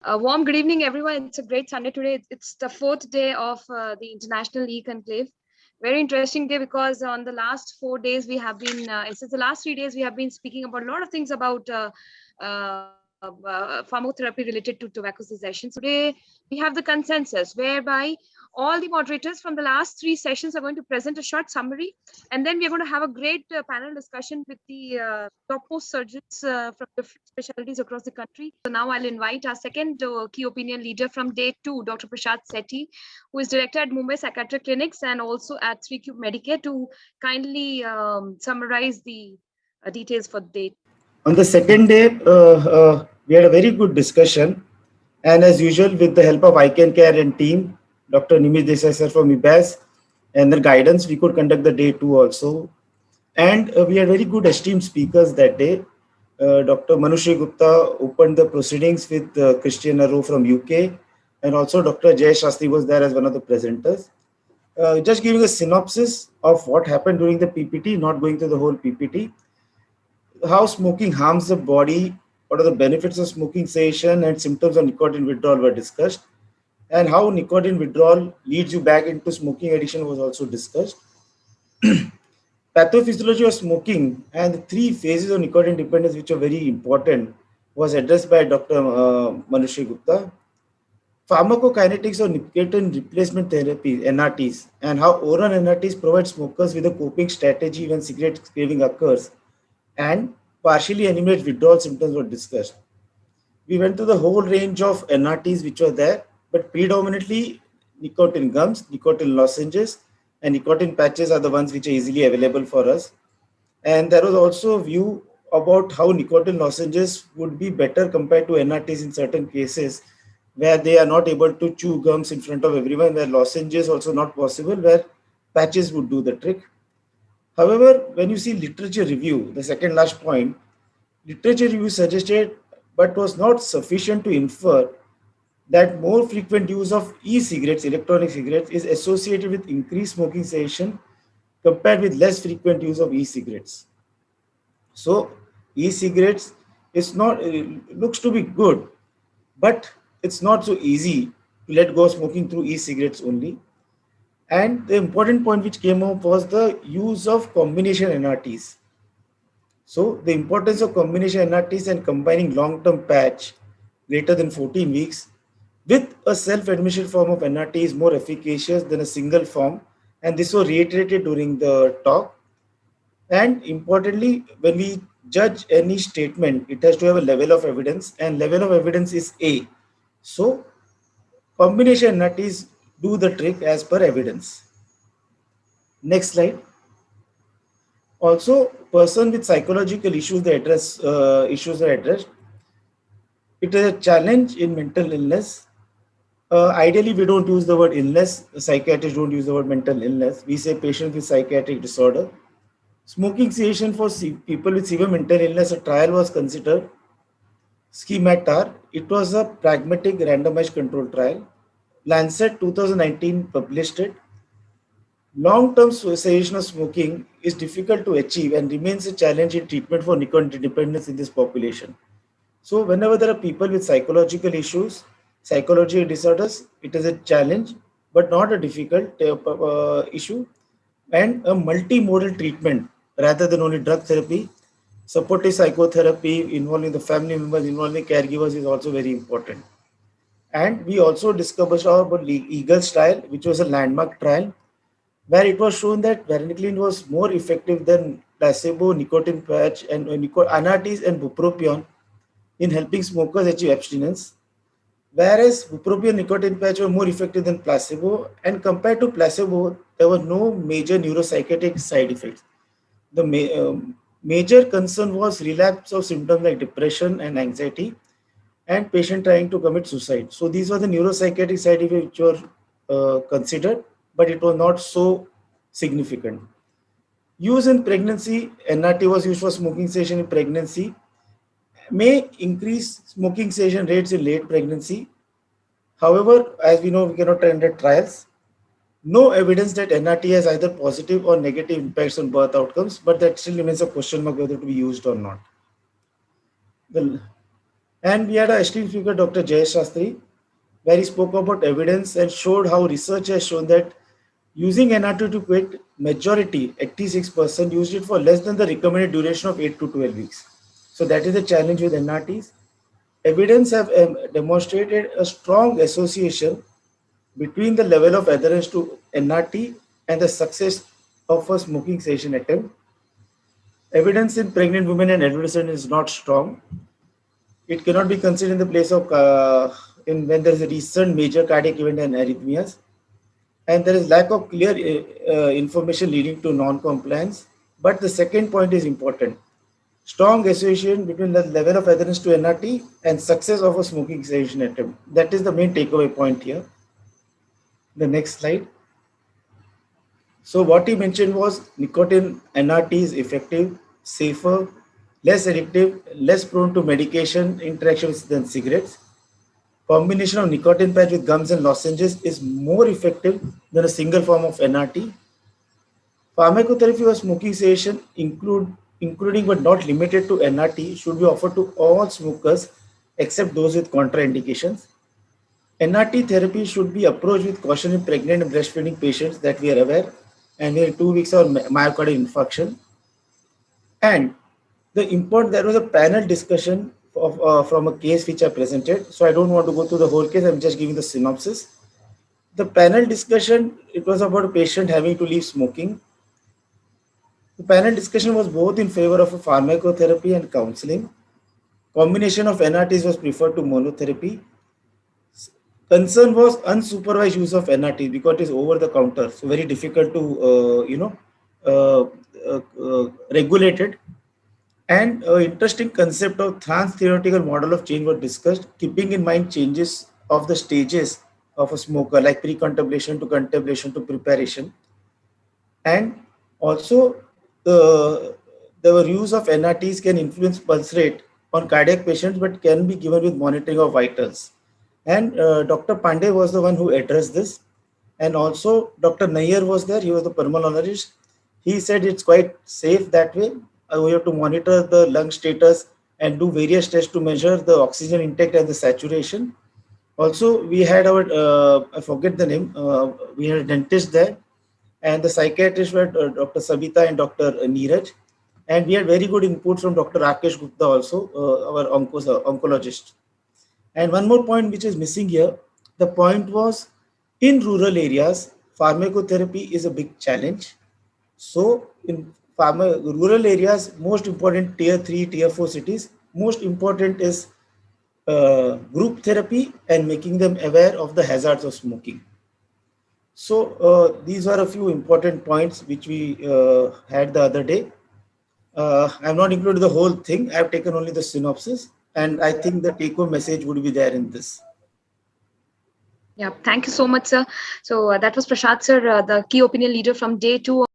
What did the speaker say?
A warm good evening, everyone. It's a great Sunday today. It's the fourth day of the International E-Conclave. Very interesting day because on the last 4 days we have been, since the last 3 days we have been speaking about a lot of things about pharmacotherapy related to tobacco cessation. So today we have the consensus whereby all the moderators from the last three sessions are going to present a short summary, and then we are going to have a great panel discussion with the topmost surgeons from different specialties across the country. So now I'll invite our second key opinion leader from day two, Dr. Prashad Sethi, who is director at Mumbai Psychiatric Clinics and also at 3Cube Medicare, to kindly summarize the details for day. On the second day, we had a very good discussion, and as usual, with the help of ICAN Care and team, Dr. Nimish Desai sir from IBAS, and their guidance, we could conduct the day two also. And we had very good esteemed speakers that day. Dr. Manushree Gupta opened the proceedings with Christian Arrow from UK, and also Dr. Jay Shastri was there as one of the presenters. Just giving a synopsis of what happened during the PPT, not going through the whole PPT. How smoking harms the body, what are the benefits of smoking cessation, and symptoms of nicotine withdrawal were discussed, and how nicotine withdrawal leads you back into smoking addiction was also discussed. Pathophysiology of smoking and the three phases of nicotine dependence, which are very important, was addressed by Dr. Manushree Gupta. Pharmacokinetics of nicotine replacement therapy, NRTs, and how oral NRTs provide smokers with a coping strategy when cigarette craving occurs, and partially eliminate withdrawal symptoms were discussed. We went through the whole range of NRTs which were there, but predominantly nicotine gums, nicotine lozenges, and nicotine patches are the ones which are easily available for us. And there was also a view about how nicotine lozenges would be better compared to NRTs in certain cases where they are not able to chew gums in front of everyone, where lozenges also not possible, where patches would do the trick. However, when you see literature review, the second last point, literature review suggested but was not sufficient to infer that more frequent use of e-cigarettes, electronic cigarettes, is associated with increased smoking cessation compared with less frequent use of e-cigarettes. So, e-cigarettes is not looks to be good, but it's not so easy to let go of smoking through e-cigarettes only. And the important point which came up was the use of combination NRTs. So the importance of combination NRTs and combining long-term patch greater than 14 weeks with a self-administered form of NRT is more efficacious than a single form, and this was reiterated during the talk. And importantly, when we judge any statement, it has to have a level of evidence, and level of evidence is A. So combination NRTs do the trick as per evidence. Next slide. Also, person with psychological issues, they address issues are addressed. It is a challenge in mental illness. Ideally, we don't use the word illness. Psychiatrists don't use the word mental illness. We say patient with psychiatric disorder. Smoking cessation for people with severe mental illness, a trial was considered. Schematar. It was a pragmatic randomized control trial. Lancet 2019 published it. Long-term cessation of smoking is difficult to achieve and remains a challenge in treatment for nicotine dependence in this population. So whenever there are people with psychological issues, psychological disorders, it is a challenge, but not a difficult issue. And a multimodal treatment rather than only drug therapy, supportive psychotherapy involving the family members, involving caregivers is also very important. And we also discovered about Eagles trial, which was a landmark trial, where it was shown that varenicline was more effective than placebo, nicotine patch, and NRTs and bupropion in helping smokers achieve abstinence, whereas bupropion nicotine patch were more effective than placebo, and compared to placebo, there were no major neuropsychiatric side effects. The major concern was relapse of symptoms like depression and anxiety, and patient trying to commit suicide. So these were the neuropsychiatric side effects which were considered, but it was not so significant. Use in pregnancy, NRT was used for smoking cessation in pregnancy, may increase smoking cessation rates in late pregnancy. However, as we know, we cannot render trials. No evidence that NRT has either positive or negative impacts on birth outcomes, but that still remains a question mark whether to be used or not. The And we had a esteemed speaker, Dr. Jayesh Shastri, where he spoke about evidence and showed how research has shown that using NRT to quit, majority, 86%, used it for less than the recommended duration of 8 to 12 weeks. So that is the challenge with NRTs. Evidence have demonstrated a strong association between the level of adherence to NRT and the success of a smoking cessation attempt. Evidence in pregnant women and adolescents is not strong. It cannot be considered in the place of when there is a recent major cardiac event and arrhythmias, and there is lack of clear information leading to non-compliance. But the second point is important: strong association between the level of adherence to NRT and success of a smoking cessation attempt. That is the main takeaway point here. The next slide. So what he mentioned was nicotine NRT is effective, safer, less addictive, less prone to medication interactions than cigarettes. Combination of nicotine patch with gums and lozenges is more effective than a single form of NRT. Pharmacotherapy for smoking cessation, including but not limited to NRT, should be offered to all smokers except those with contraindications. NRT therapy should be approached with caution in pregnant and breastfeeding patients that we are aware, and in 2 weeks of myocardial infarction. And there was a panel discussion from a case which I presented. So I don't want to go through the whole case. I'm just giving the synopsis. The panel discussion, it was about a patient having to leave smoking. The panel discussion was both in favor of a pharmacotherapy and counseling. Combination of NRTs was preferred to monotherapy. Concern was unsupervised use of NRT because it is over the counter, so very difficult to regulate it. And interesting concept of trans-theoretical model of change was discussed, keeping in mind changes of the stages of a smoker, like pre-contemplation to contemplation to preparation. And also, the use of NRTs can influence pulse rate on cardiac patients, but can be given with monitoring of vitals. And Dr. Pandey was the one who addressed this. And also, Dr. Nair was there. He was the pulmonologist. He said it's quite safe that way. We have to monitor the lung status and do various tests to measure the oxygen intake and the saturation. Also, we had our, I forget the name, we had a dentist there, and the psychiatrists were Dr. Sabita and Dr. Neeraj. And we had very good input from Dr. Rakesh Gupta also, our oncologist. And one more point which is missing here, the point was in rural areas, pharmacotherapy is a big challenge. So in rural areas, most important tier 3, tier 4 cities, most important is group therapy and making them aware of the hazards of smoking. So these are a few important points which we had the other day. I've not included the whole thing. I've taken only the synopsis, and I think the take-home message would be there in this. Yeah, thank you so much, sir. So that was Prashad, sir, the key opinion leader from day 2